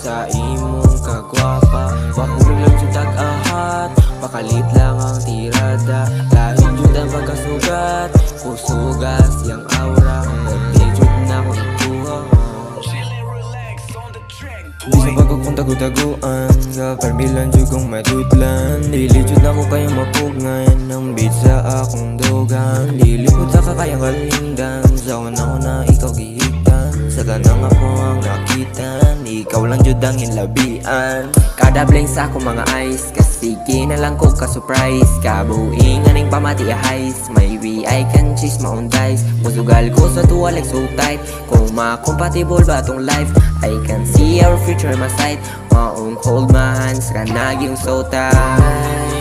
Sa imong kagwapa, wakulo lang yung tag-ahat, pakalit lang ang tirada, lahit yun ang pagkasugat, kusugas yung aura, birthday jud na ko ikuha. Di sa bago kong tagu-taguan, kaparmilan jud kong matutlan, dili jud na ko kayang mapugnan, ang beat sa akong dugan, dili ko ta kakayang kalindan, sa una ikaw gihitan, sa ganang ako ang nakitan, ikaw lang jud ang inlabian. Kada blank sa akong mga eyes, kasi na lang ko ka-surprise, kabuing aning pamati ahais, may way I can chase my own dice, musugal ko sa tuwa like so tight, kung ma-compatible ba tong life, I can see our future in my sight, maong hold my hands, kanag yung so tight.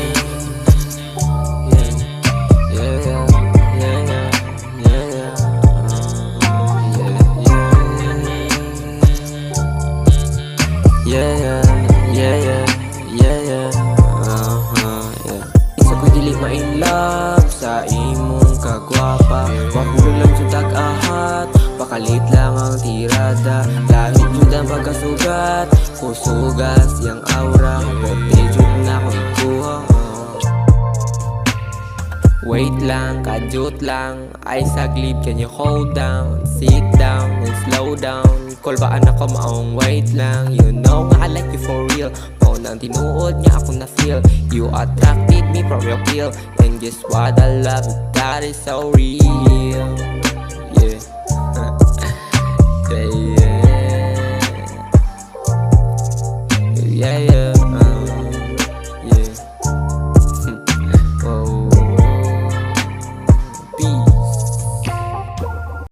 Isa ko dili ma-inlove sa imong kagwapa, wakulo lang yung tag-ahat, pakalit lang ang tirada, lahit yun ang pagkasugat, kusugas yung aura, birthday jud na ko ikuha. Wait lang, kadyot lang, ay saglib, can you hold down, sit down and slow down, call ba anak ko maong wait lang, you know nga I like you for real, mao nang tinuod niya ako na feel, you attracted me from your peel, and guess what, I love you, that is so real, yeah. Yeah, yeah. Yeah, yeah.